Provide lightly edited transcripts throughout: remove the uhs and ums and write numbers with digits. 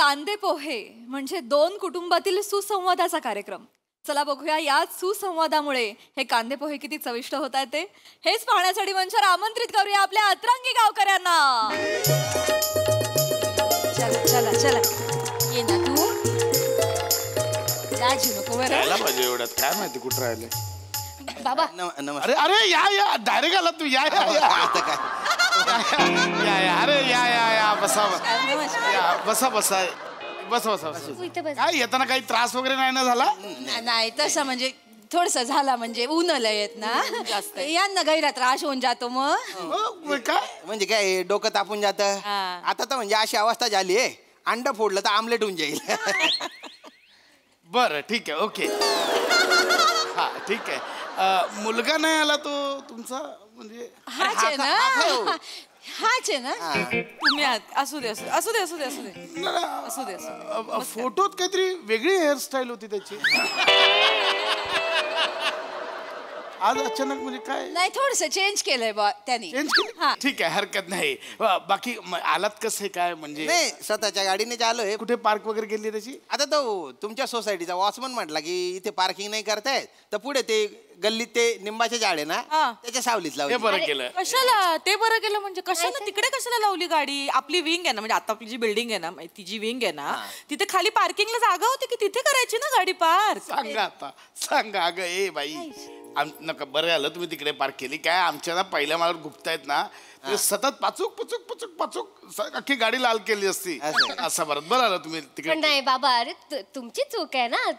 कांदे पोहे म्हणजे दोन कुटुंबातील सुसंवादाचा कार्यक्रम. चला बघूया याच सुसंवादामुळे हे कांदे पोहे किती चविष्ट होत आहेत ते. हेच पाहण्यासाठी मंचावर आमंत्रित करूया आपल्या अतरंगी गावकऱ्यांना. चला चला चला ये ना तू. लाजू नको बरं. यायला पाहिजे एवढ्यात काय माहिती कुठं राहिले बाबा. अरे अरे या या डायरेक्ट आला तू. या या या अरे या या या बसा बसा बसा बसा बसा. काय येताना काही त्रास वगैरे नाही ना झाला? नाही तसं म्हणजे थोडस झाला म्हणजे उन्हाला येत ना जास्त यांना गैरा त्रास होऊन जातो. मग काय म्हणजे काय डोकं तापून जात. आता तर म्हणजे अशी अवस्था झाली आहे अंड फोडलं तर आमलेट होऊन जाईल. बरं ठीक आहे ओके. हा ठीक आहे. मुलगा नाही आला तो तुमचा म्हणजे हाच आहे ना. हाच आहे ना तुम्ही. असू दे असू दे असू दे असू दे असू दे असू दे असू दे. फोटोत काहीतरी वेगळी हेअरस्टाईल होती त्याची. आज अचानक म्हणजे काय नाही थोडस चेंज केलंय बा त्यांनी. चेंज केलं? ठीक आहे हरकत नाही. बाकी आलात कसं काय म्हणजे? नाही स्वतःच्या गाडीने आलोय. कुठे पार्क वगैरे केली त्याची? आता तो तुमच्या सोसायटीचा वॉचमन म्हटला की इथे पार्किंग नाही करतायत तर पुढे ते गल्लीत ते निंबाचे झाड आहे ना त्याच्या सावलीत ते लावली. बरं केलं. कशाला ते बरं केलं म्हणजे कशाला तिकडे कशाला लावली गाडी? आपली विंग आहे ना म्हणजे आता आपली जी बिल्डिंग आहे ना ती जी विंग आहे ना तिथे खाली पार्किंगला जागा होती की तिथे करायची ना गाडी पार्क. सांगा आता सांगा. अगं ए बाई नका बरं आलं तुम्ही तिकडे पार्क केली. काय आमच्या ना पहिल्या माळावर गुप्तायत ना सतत पाचूक पचूक पचूक पाचूक अख्खी गाडी लाल केली असती. असं बरं आलं तुम्ही तिकडे. नाही बाबा अरे तुमची चूक आहे ना.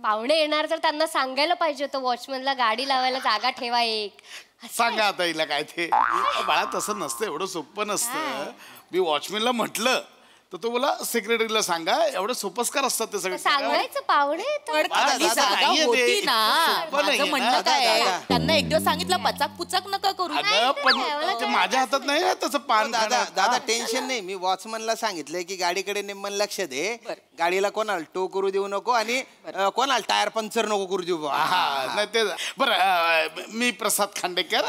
पाहुणे येणार तर त्यांना सांगायला पाहिजे होतं वॉचमनला गाडी लावायला जागा ठेवा एक. सांगा आता हिला काय ते. बाळा तसं नसतं एवढं सोपं नसतं. मी वॉचमॅनला म्हटलं तर तो बोला सेक्रेटरीला सांगा. एवढं सोपस्कार असतात ते सगळे. सांगायचं पाहुणे जागा होती ना. माझं म्हणणं काय त्यांना एक दिवस सांगितलं पचाक पुचाक नका करू. पण ते माझ्या हातात नाही ना तसं पान. दादा टेन्शन नाही. मी वॉचमनला सांगितलंय की गाडीकडे निम्मन लक्ष दे. गाडीला कोणाला टो करू देऊ नको आणि कोणाला टायर पंक्चर नको करू देऊ. नाही ते बरं. मी प्रसाद खांडेकर.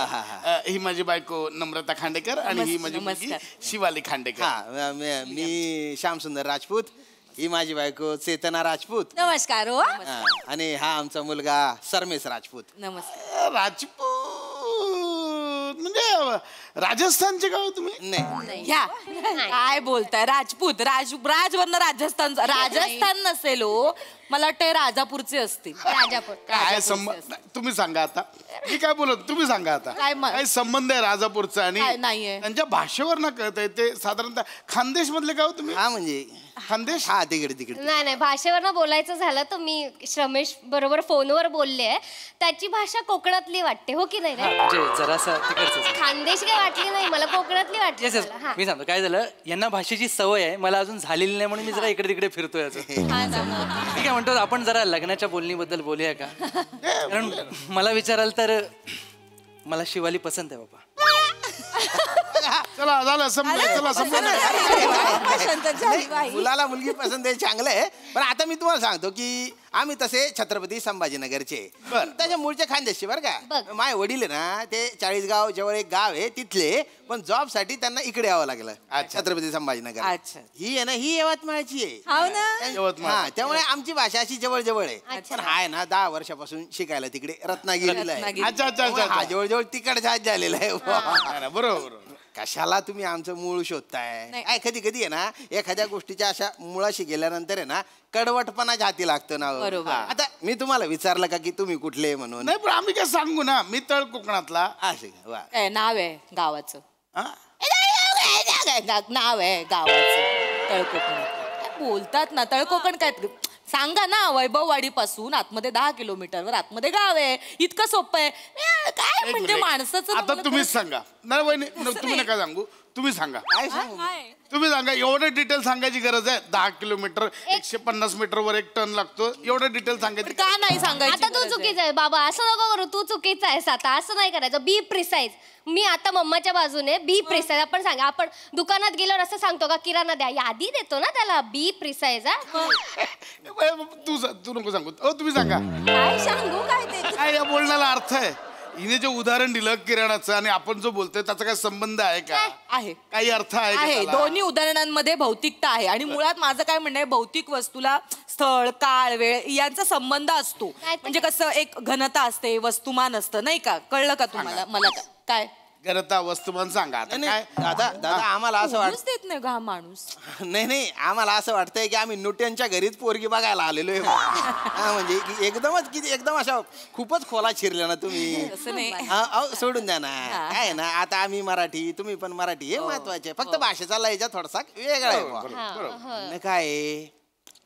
ही माझी बायको नम्रता खांडेकर आणि ही माझी मुलगी शिवाली खांडेकर. मी श्यामसुंदर राजपूत. ही माझी बायको चेतना राजपूत. नमस्कार. हो आणि हा आमचा मुलगा सरमेश राजपूत. नमस्कार. राजपूत म्हणजे राजस्थानचे गाव तुम्ही? नाही ह्या काय बोलताय? राजपूत राजवरनं राजस्थान. राजस्थान नसेल हो. मला वाटतं राजापूरचे असतील. राजापूर. काय संबंध तुम्ही सांगा आता. मी काय बोलत तुम्ही सांगा आता. काय संबंध आहे राजापूरचा आणि नाहीये. त्यांच्या भाषेवर ना कळतंय ते साधारणतः. खानदेश मधले गाव तुम्ही? हा म्हणजे खानदेश. हा तिकडे तिकडे. नाही भाषेवर ना बोलायचं झालं तर मी रमेश बरोबर फोनवर बोलले. त्याची भाषा कोकणातली वाटते हो की नाही रे? जरासा तिकडचं. खानदेश काय वाटली नाही मला कोकणातली वाटली. मी सांगतो काय झालं यांना भाषेची सवय आहे मला अजून झालेली नाही म्हणून मी जरा इकडे तिकडे फिरतोय. ठीक आहे म्हणतो आपण जरा लग्नाच्या बोलणीबद्दल बोलूया का? कारण मला विचाराल तर मला शिवाली पसंत आहे बाबा. चला झालं चला मुलाला मुलगी पसंत आहे चांगलं आहे. पण आता मी तुम्हाला सांगतो की आम्ही तसे छत्रपती संभाजीनगरचे. त्याच्या मूळचे खानदेशचे बरं का. माझे वडील आहे ना ते 40गाव जवळ एक गाव आहे तिथले. पण जॉब साठी त्यांना इकडे यावं लागलं छत्रपती संभाजीनगर. ही आहे ना ही यवतमाळची आहे. यवतमाळ. त्यामुळे आमची भाषा अशी जवळ जवळ आहे. पण हा ना 10 वर्षापासून शिकायला तिकडे रत्नागिरीला आहे. अच्छा जवळजवळ तिकडचा झालेला आहे. बरोबर. कशाला तुम्ही आमचं मूळ शोधताय? कधी कधी आहे ना एखाद्या गोष्टीच्या अशा मुळाशी गेल्यानंतर आहे ना कडवटपणा हाती लागतो ना. आता मी तुम्हाला विचारलं का की तुम्ही कुठले म्हणून? नाही पण आम्ही काय सांगू ना. मी तळ कोकणातला. नाव आहे गावाचं. नाव आहे गावाचं तळकोकण. बोलतात ना तळकोकण काय सांगा ना. वैभववाडी पासून आतमध्ये 10 किलोमीटरवर आतमध्ये गाव आहे. इतकं सोपं आहे काय म्हणजे माणसाचं. आता तुम्हीच सांगा. नाही वहिनी तुम्ही नका सांगू. तुम्ही सांगा. तुम्ही सांगा. एवढं डिटेल सांगायची गरज आहे? 10 किलोमीटर 150 मीटरवर 1 टन लागतो. एवढं डिटेल सांगायचं का नाही सांगायचं? आता तू चुकीचा आहे बाबा. असं नको करू. तू चुकीचा आहेस आता. असं नाही करायचं. बी प्रिसाईज. मी आता मम्माच्या बाजूने. बी प्रिसाईज. आपण सांगा. आपण दुकानात गेल्यावर असं सांगतो का किराणा द्या? यादी देतो ना त्याला. बी प्रिसाईज. तू नको सांगू. तुम्ही सांगा. काय सांगू काय ते काय या बोलण्याला अर्थ आहे? हिने जे उदाहरण दिलं किराणाचं आणि आपण जो बोलतोय त्याचा काय संबंध आहे का? आहे. काही अर्थ आहे का आहे. त्याला? दोन्ही उदाहरणांमध्ये भौतिकता आहे आणि मुळात माझं काय म्हणणं आहे, भौतिक वस्तूला स्थळ, काळ, वेळ यांचा संबंध असतो. काय ते? म्हणजे कसं एक घनता असते, वस्तुमान असतं, नाही का? कळलं का तुम्हाला? मला काय घनता वस्तुमान सांगा आता नाही, काय? नाही, दादा आम्हाला असं बोलूच वाटत देत नाही का हा माणूस? नाही आम्हाला असं वाटतंय की आम्ही नुट्यांच्या घरीच पोरगी बघायला आलेलो आहे. हा, म्हणजे की एकदम अशा खूपच खोला शिरल्या ना तुम्ही. असं नाही. हा, अहो, सोडून द्या ना. काय आहे ना, आता आम्ही मराठी, तुम्ही पण मराठी, हे महत्वाचे. फक्त भाषेचा लयचा थोडासा वेगळा आहे बुवा. न काय आहे,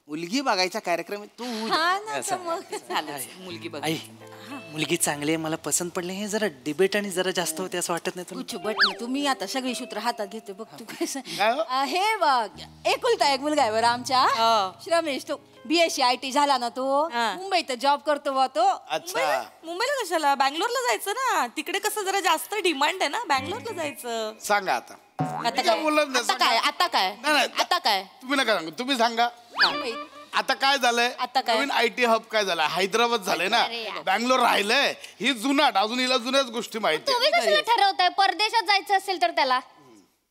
मुलगी बघायचा कार्यक्रम आहे. तू झालं मुलगी बघ. आई मुलगी चांगली आहे, मला पसंत पडली. हे जरा डिबेट आणि जरा जास्त होते असं वाटत नाही तू तुला? चुबट ना तुम्ही आता सगळी सूत्र हातात घेते बघ तू कसं काय हो? हे बघ एकुलता एक मुलगा आहे बरं आमच्या श्रमेश तो BSc IT झाला ना तो हा. मुंबईत जॉब करतो बा तो अच्छा मुंबईला कशाला? बँगलोरला जायचं ना, तिकडे कसं जरा जास्त डिमांड आहे ना, बँगलोरला जायचं. सांगा आता. आता काय बोलत नाही, आता काय आता काय नाही, नाही. आता काय तुम्ही नका सांगू, तुम्ही सांगा. आता काय झालंय? आता काय? नवीन IT हब काय झालं? हैदराबाद झालंय ना, अरे यार. बँगलोर राहिलंय. ही जुनाट, अजून हिला जुन्याच गोष्टी माहिती तुम्ही कशाला ठरवताय परदेशात जायचं असेल तर त्याला?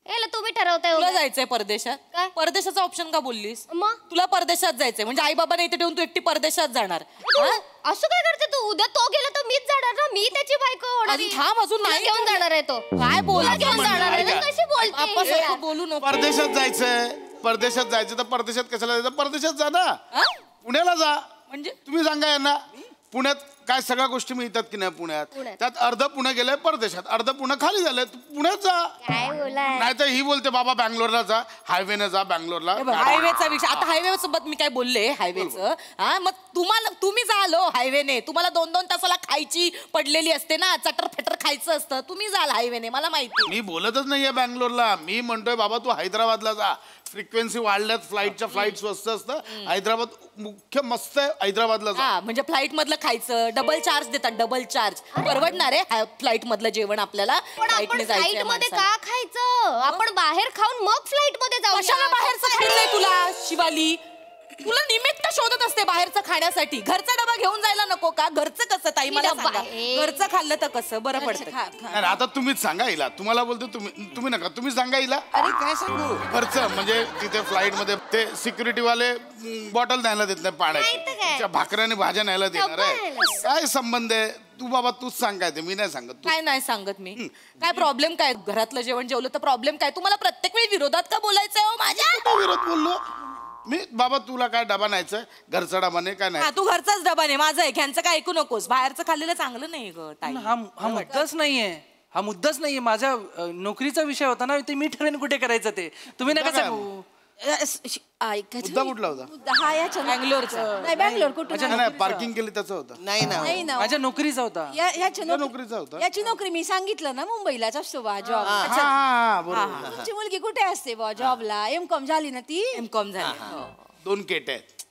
याला तुम्ही ठरवताय तुला उगाच. जायचंय परदेशात? काय? परदेशाचा ऑप्शन का बोललीस? मग? तुला परदेशात जायचंय म्हणजे आई बाबाने इथे ठेवून तू एकटी परदेशात जाणार? तू असं काय करते तू? उद्या तो गेला तर मीच जाणार ना, मी त्याची बायको होणार. अजून थांब, अजून तुला नाही घेऊन जाणार आहे तो. काय बोल तुला घेऊन जाणार आहे ना, कशी बोलते आपण बोलू नको. परदेशात जायचंय, परदेशात जायचं तर परदेशात कशाला जायचं? परदेशात जा ना, पुण्याला जा. म्हणजे तुम्ही सांगा यांना, पुण्यात काय सगळ्या गोष्टी मिळतात की नाही? पुण्यात त्यात अर्ध पुणे गेलंय परदेशात, अर्ध पुणे खाली झालंय. पुण्यात जा. काय बोला नाही तर ही बोलते बाबा बँगलोरला जा, हायवेने जा बँगलोरला. हायवेचा विषय आता हायवे सोबत मी काय बोलले हायवेचं? हा मग तुम्ही जाल हायवेने, तुम्हाला 2-2 तासाला खायची पडलेली असते ना, चटर फेटर खायचं असतं, तुम्ही जाल हायवेने, मला माहिती. मी बोलतच नाहीये बँगलोरला. मी म्हणतोय बाबा तू हैदराबादला जा. फ्रिक्वेन्सी वाढल्यात, फ्लाईट स्वस्त असतं. हैदराबाद मुख्य मस्त आहे, हैदराबादला जा. हा म्हणजे फ्लाईट मधलं खायचं, डबल चार्ज देतात, डबल चार्ज. परवडणार आहे फ्लाईट मधलं जेवण आपल्याला? पण आपण फ्लाईटने फ्लाईट जायचंय मध्ये माणसाला. का खायचं? आपण बाहेर खाऊन मग फ्लाईट मध्ये जाऊ. कशाला बाहेरचं खायचंय तुला शिवाली? तुला निमित्त शोधत असते बाहेरचं खाण्यासाठी. घरचा डबा घेऊन जायला नको का? घरचं कसं ताई मला डबा सांगा. आहे. घरचं खाल्लं तर कसं बरं पडतं? नाही, आता तुम्हीच सांगा हिला. तुम्हाला बोलतो तुम्ही नका, तुम्ही सांगा हिला. अरे काय सांगू, खर्च म्हणजे तिथे फ्लाईट मध्ये ते सिक्युरिटी वाले बॉटल न्यायला देत नाही पाण्याची, नाही तर काय? तिच्या भाकऱ्याने भाज्या न्यायला देणार आहे. काय संबंध आहे? तू बाबा तूच सांग काय ते, मी नाही सांगत. काय नाही सांगत मी. काय प्रॉब्लेम काय? घरातलं जेवण जेवलं तर प्रॉब्लेम काय? तुम्हाला प्रत्येक वेळी विरोधात का बोलायचंय हो माझ्या? काय विरोध बोललो मी? बाबा तुला काय डबा न्यायचं? घरचा डबा नाही काय हा नाही? तू घरचाच डबा नाही, माझं आहे. ह्यांचं काय ऐकू नकोस. बाहेरचं खाल्लेलं चांगलं नाही ग ताई. हा मुद्दाच नाहीये. हा मुद्दाच नाहीये. माझ्या नोकरीचा विषय होता ना, ते मी ठरवेन कुठे करायचं ते. तुम्ही नका सांगू. मुद्दा कुठला होता? हा याच्या बँगलोरचं. नाही बँगलोर कुठून नाही पार्किंग केली त्याचा होता. नाही ना. नाही ना माझ्या नोकरीचा होता. तुझ्या नोकरीचा होता. याची नोकरी मी सांगितलं ना मुंबईलाच असतो बा जॉब हा बरोबर. तुमची मुलगी कुठे असते बा जॉबला? M.Com झाली ना ती? M.Com झाली. 2 केट आहेत.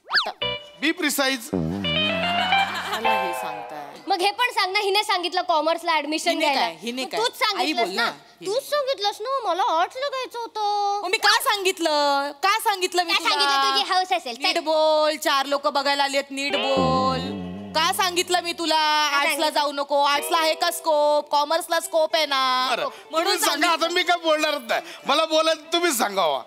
बी प्रिसाईज. मला हे सांगताय. मग हे पण सांग ना, हिने सांगितलं कॉमर्सला ऍडमिशन हिने घ्यायला. काय? हिने मग काय? तूच आई सांगितलंस बोल ना. ना. तूच सांगितलंस ना मला आर्ट्सला घ्यायचं होतं. मग मी का सांगितलं? का सांगितलं मी काय सांगितलं? तुला? तुझी हौस असेल. चल. नीट बोल. 4 लोक बघायला आलेत, नीट बोल. का सांगितलं मी तुला आर्ट्सला जाऊ नको? आर्ट्सला आहे का स्कोप? कॉमर्सला स्कोप आहे ना, म्हणून सांगा. आता मी काय बोलणारच नाही. मला बोलायला तुम्हीच सांगावा.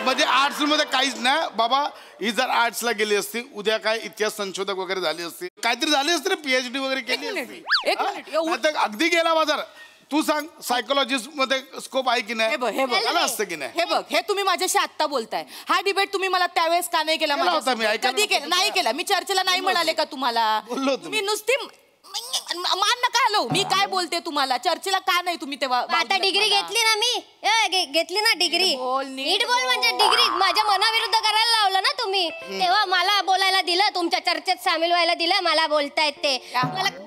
म्हणजे आर्ट्स मध्ये काहीच नाही बाबा. ही जर आर्ट्सला गेली असती, उद्या काय इतिहास संशोधक वगैरे झाली असती, काहीतरी झाली असती ना, PhD वगैरे केली असती. एक मिनिट, एवढं- नाहीतर अगदी गेला बाजार. तू सांग सायकोलॉजिस्ट मध्ये स्कोप आहे की नाही? हे बघ, हे बघ. झालं असतं की नाही? हे बघ, हे तुम्ही माझ्याशी आत्ता बोलताय. हा डिबेट तुम्ही मला त्यावेळेस का नाही केला? केला होता माझ्यासोबत? मी, ऐकायला कधी केला? नाही केला. मी चर्चेला नाही म्हणाले का तुम्हाला? बोललो होतो मी नुसती मान नका हलवू. मी काय बोलते तुम्हाला? चर्चेला का नाही तुम्ही तेव्हा? आता डिग्री घेतली ना मी. घेतली ना डिग्री. नीट बोल, नीट नीट बोल म्हणजे डिग्री माझ्या मनाविरुद्ध करायला लावलं ना तुम्ही. तेव्हा मला बोलायला दिलं, तुमच्या चर्चेत सामील व्हायला दिलं. मला बोलतायत ते.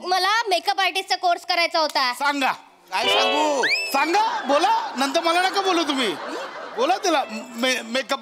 मला मेकअप आर्टिस्टचा कोर्स करायचा होता. सांगा. काय सांगू, सांगा, बोला. नंतर मला नका बोलू तुम्ही. बोला तिला. मेकअप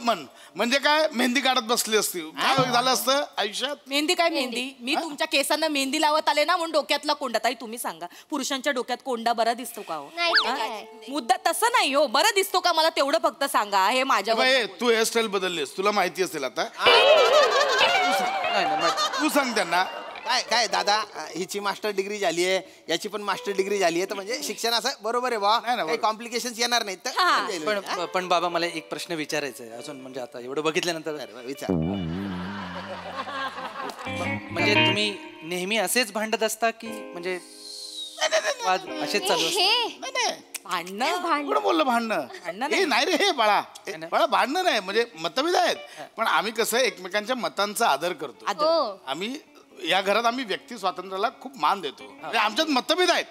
म्हणजे काय? मेहंदी काढत बसली असती, काय झालं असतं आयुष्यात? मेहंदी काय मेहंदी? मी तुमच्या केसांना मेहंदी लावत आले ना म्हणून डोक्यातला कोंडा. ताई तुम्ही सांगा, पुरुषांच्या डोक्यात कोंडा बरा दिसतो का हो? नाही तर हा? काय. मुद्दा तसं नाही हो. बरं दिसतो का मला तेवढं फक्त सांगा. हे माझ्या बाई, तू हेअरस्टाईल बदललीस, तुला माहिती असेल आता. नाही, नाही, तू सांग त्यांना. काय काय दादा हिची मास्टर डिग्री झाली आहे, याची पण मास्टर डिग्री झाली आहे, तर म्हणजे शिक्षण असं बरोबर आहे बा, काही कॉम्प्लिकेशन येणार नाहीत तर पण बाबा मला एक प्रश्न विचारायचा आहे अजून, म्हणजे आता एवढं बघितल्यानंतर विचार. म्हणजे तुम्ही नेहमी असेच भांडत असता की म्हणजे वाद असेच चालू असतात? कोण बोललं भांडणं? हे नाही रे, हे बाळा बाळा भांडणं नाही, म्हणजे मतभेद आहेत, पण आम्ही कसं एकमेकांच्या मतांचा आदर करतो. आम्ही या घरात आम्ही व्यक्ती स्वातंत्र्याला खूप मान देतो. म्हणजे आमच्यात मतभेद आहेत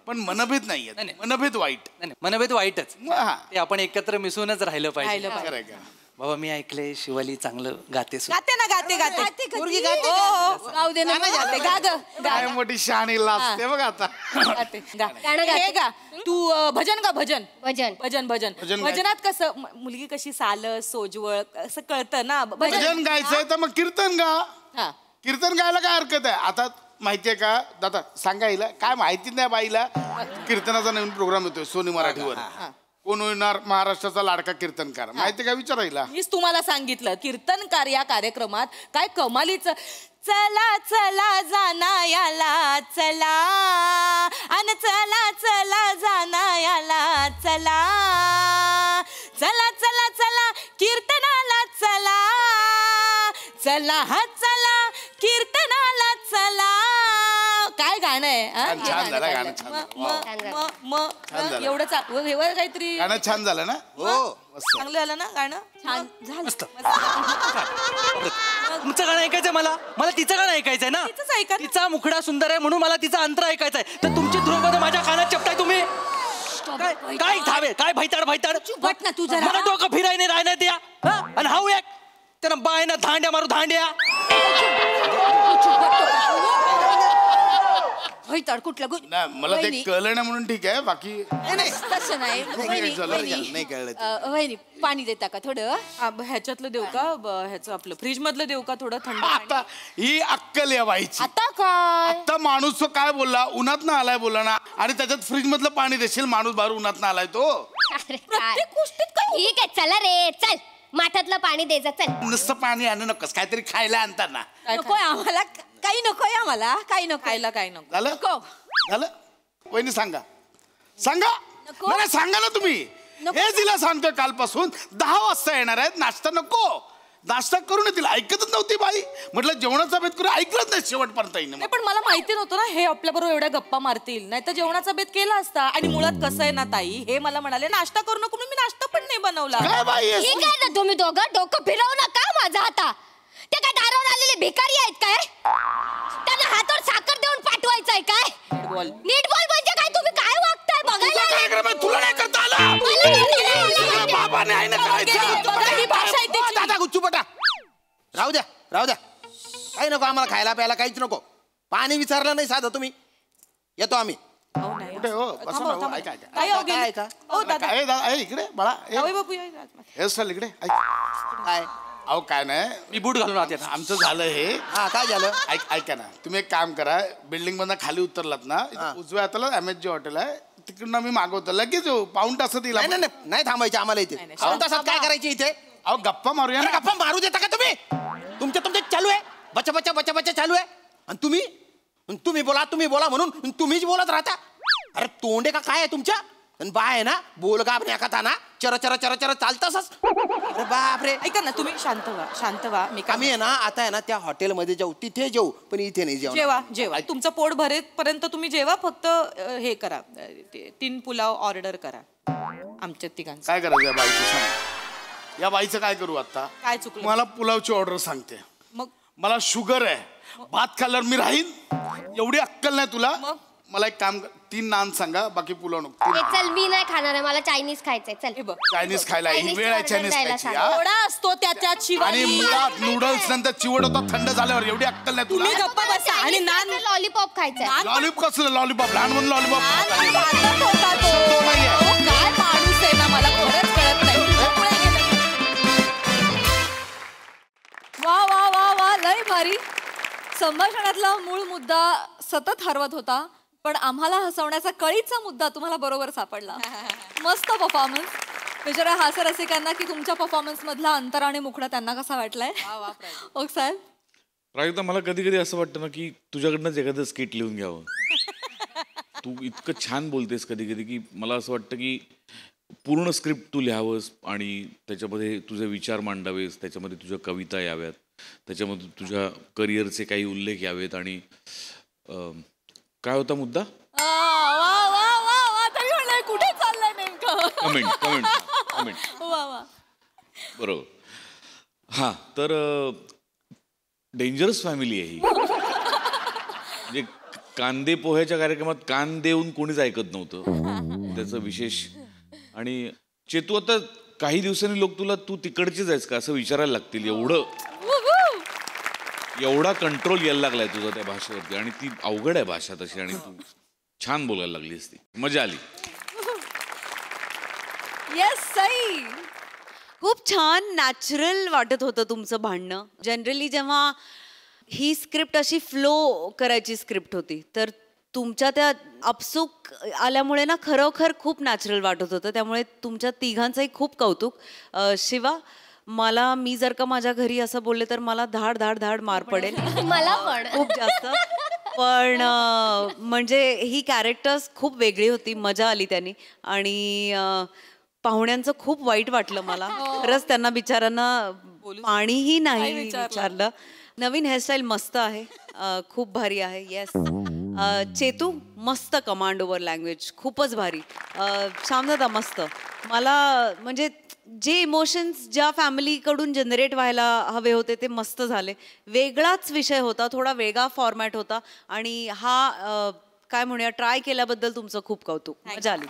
पण मनभेद नाही आहेत. मनभेद वाईट नाही, मनभेद वाईटच, हा. ते आपण एकत्र मिसळूनच राहिलं पाहिजे. खरंय का? बाबा मी ऐकलंय शिवाली चांगलं गाते गाते ना गाते गाते पोरगी गाते का? गाऊ दे ना गाते गा ग काय मोठी शहाणी लाजते बघ आता. गाते गा. हे गा तू भजन गा भजन भजन भजन भजन भजन गाय. भजनात कसं मुलगी कशी सालस सोजवळ असं कळतं ना भजन गायचंय तर मग कीर्तन गा. हा कीर्तन गायला काय हरकत आहे? आता माहितीये का दादा, सांगा हिला, काय माहिती नाही बाईला. कीर्तनाचा नवीन प्रोग्राम येतोय सोनी मराठीवर. कोण होणार महाराष्ट्राचा लाडका कीर्तनकार, माहितीये का? विचारायला मीच तुम्हाला सांगितलं कीर्तनकार या कार्यक्रमात काय कमालीच. चला चला जानायाला चला अन चला चला जानायाला चला चला चला चला कीर्तनाला चला चला हा चला कीर्तनाला चला. काय गाणं आहे छान झालं गाणं, छान झालं. छान झालं. एवढं एवढं काहीतरी गाणं छान झालं ना? हो चांगलं झालं ना गाणं. छान झालं. मस्त. तुमचं गाणं ऐकायचंय मला, मला तिचं गाणं ऐकायचंय ना. तिचंच ऐका ना. तिचा मुखडा सुंदर आहे म्हणून मला तिचा अंतर ऐकायचंय, तर तुमची ध्रुवपद माझ्या कानात चपटाय तुम्ही. काय धावे, काय भैताड भैताड. बट ना तू जरा. मला डोकं फिरायने राहण्यात या. आणि हाऊ एक त्यानं बायना धांड्या मारू धांड्या. भैताड कुठलं नाही, मला ते कळलं नाही म्हणून ठीक आहे, बाकी तसं नाही. नाही कळलं. वहिनी पाणी देता का थोडं? ह्याच्यातलं देऊ का ह्याचं आपलं फ्रीज मधलं देऊ का थोडं थंड आता ही अक्कल या बाईची. आता काय आता माणूस तो काय बोलला, उन्हात ना आलाय बोला ना, आणि त्याच्यात फ्रीज मधलं पाणी देशील, माणूस बाहेर उन्हात ना आलाय तो. अरे काय ठीक आहे चला रे चल माठातलं पाणी द्यायचं चल. नुसतं पाणी आणू नकोस, काहीतरी खायला आणतात ना. नकोय आम्हाला, काही नकोय आम्हाला, काही नको. खायला काय नको. झालं नको. झालं. वहिनी सांगा सांगा. नको. नाही सांगा ना तुम्ही. नको. हे तिला सांगतोय कालपासून 10 वाजता येणार आहेत, नाश्ता नको. नाश्ता करून तिला ऐकतच नव्हती बाई. म्हटलं जेवणाचा बेत करून ऐकलंच नाही शेवटपर्यंत हिने. नाही, पण मला माहिती नव्हतं ना हे आपल्या बरोबर एवढ्या गप्पा मारतील, नाही तर जेवणाचा बेत केला असता. आणि मुळात कसं आहे ना ताई, हे मला म्हणाले नाश्ता करू नको म्हणून मी नाश्ता पण नाही बनवला. काय बाई आहेस ठीक तू? आहे ना तुम्ही दोघं डोकं फिरवू नका माझा आता. ते काय दारावर आलेले भिकारी आहेत काय? त्यांना हातावर साखर देऊन पाठवायचंय काय? नीट बोल म्हणजे काय? तुम्ही काय वागताय तुझा कार्यक्रम आहे, तुला नाही करता आला. बघायला. बाबाने आहे ना करायचं. ही भाषा आहे तिची. दादा गुच्चूपटा राहू द्या राहू द्या. काही नको आम्हाला, खायला प्यायला काहीच नको. पाणी विचारलं नाही साधं तुम्ही. येतो आम्ही. कुठे हो? बसा ना, हो. ऐका ऐका. काय हो गेली? ऐका. हो दादा काय दादा, ए, इकडे बाळा. जावई बापू या. हे चल इकडे. ऐक. काय अहो काय नाही, मी बूट घालून आत येतो. आमचं झालं हे. हा काय झालं? ऐका ना, तुम्ही एक काम करा, बिल्डिंग मधनं खाली उतरलात ना, इथं उजव्या हाताला MSG हॉटेल आहे, तिकडनं मी मागवतो लगेच येऊ. पाऊण तासात येईल. नाही नाही नाही, नाही थांबायचे आम्हाला इथे. पाऊण तासात काय करायचे इथे? अहो गप्पा मारूया अरे ना. गप्पा मारू देता का तुम्ही? तुमच्या चालू आहे, बचा बचा बचा बचा चालू आहे. आणि तुम्ही बोला म्हणून तुम्हीच बोलत राहता. अरे तोंडे का काय आहे तुमच्या? आणि बा आहे ना बोल का आपल्या एका ना चर चर चर चर चालतासच. अरे बापरे. ऐका ना तुम्ही शांत व्हा. मी आम्ही आहे ना आता आहे ना त्या हॉटेलमध्ये जाऊ, तिथे जाऊ, पण इथे नाही जाऊ. जेवा तुमचं पोट भरेपर्यंत तुम्ही जेवा. फक्त हे करा 3 पुलाव ऑर्डर करा आमच्या तिघांचं. काय करायचं या बाईचं सांग. या बाईचं काय करू आता? काय चुकलं? मला पुलावची ऑर्डर सांगते. मग मला शुगर आहे, भात खाल्ल्यावर मी राहीन, एवढी अक्कल नाही तुला. मग? मला एक काम कर, 3 नान सांगा, बाकी पुलाव नको. ए, चल मी नाही खाणार आहे, मला चायनीज खायचंय चल. हे बघ चायनीज खायला ही Chinese वेळ आहे, order चायनीज द्यायला खायची. सांग. हा? थोडा असतो त्याच्यात आणि शिवाय. मुळात नूडल्स नंतर चिवड होता थंड झाल्यावर, एवढी अक्कल नाही तुम्ही तुला. गप्पा बसा. आणि नान लॉलीपॉप खायचंय. लॉलीपॉप कसलं लॉलीपॉप? लहान म्हणून लॉलीपॉप. नान खातच होता तो. तो नाहीये. अहो, काय माणूस आहे ना, मला खरंच कळत नाही. तुझ्यामुळे गेलं. वा वा वा वा, लय भारी. संभाषणातला मूळ मुद्दा सतत हरवत होता, पण आम्हाला हसवण्याचा कळीचा मुद्दा तुम्हाला बरोबर सापडला. मस्त परफॉर्मन्स. विचारा हास्य रसिकांना की तुमच्या परफॉर्मन्स मधला अंतर आणि मुखडा त्यांना कसा वाटलाय. ओक साहेब प्राजक्ता मला कधी कधी असं वाटतं ना की तुझ्याकडनंच एखादं स्किट लिहून घ्यावं. तू इतकं छान बोलतेस कधी कधी की मला असं वाटतं की पूर्ण स्क्रिप्ट तू लिहावंस आणि त्याच्यामध्ये तुझे विचार मांडावेस, त्याच्यामध्ये तुझ्या कविता याव्यात, त्याच्यामध्ये तुझ्या करिअरचे काही उल्लेख यावेत. आणि काय होता मुद्दा? वा वा वा वा तरी म्हणलं कुठे चाललंय नेमकं. Comment comment comment. वा वा. बरोबर. हां, तर डेंजरस फॅमिली आहे ही. म्हणजे कांदे पोह्याच्या कार्यक्रमात कान देऊन कोणीच ऐकत नव्हतं, त्याचं विशेष. आणि चेतू, आता काही दिवसांनी लोक तुला तू तिकडचीच आहेस का असं विचारायला लागतील. एवढा कंट्रोल यायला लागलाय तुझा त्या भाषेवरती. आणि ती अवघड आहे भाषा तशी, आणि तू छान बोलायला लागलीस, ती मजा आली. येस सई. खूप छान नॅचरल वाटत होतं तुमचं भांडणं. जनरली जेव्हा ही स्क्रिप्ट अशी फ्लो करायची स्क्रिप्ट होती, तर तुमच्या त्या अपसूक आल्यामुळे ना खरोखर खूप नॅचरल वाटत होतं. त्यामुळे तुमच्या तिघांचंही खूप कौतुक. शिवा, मी जर का माझ्या घरी असं बोलले तर मला धाड धाड धाड मार पडेल. मला पण खूप जास्त. पण म्हणजे ही कॅरेक्टर्स खूप वेगळी होती, मजा आली त्यांनी. आणि पाहुण्यांचं खूप वाईट वाटलं मला. खरंच त्यांना बिचारांना पाणीही नाही विचारलं. नवीन हेअरस्टाईल मस्त आहे, खूप भारी आहे. येस. चेतू, मस्त कमांड ओव्हर लँग्वेज, खूपच भारी. शामदादा मस्त. मला म्हणजे जे इमोशन्स ज्या फॅमिलीकडून जनरेट व्हायला हवे होते ते मस्त झाले. वेगळाच विषय होता, थोडा वेगळा फॉर्मॅट होता. आणि हा काय म्हणूया ट्राय केल्याबद्दल तुमचं खूप कौतुक. मजा आली.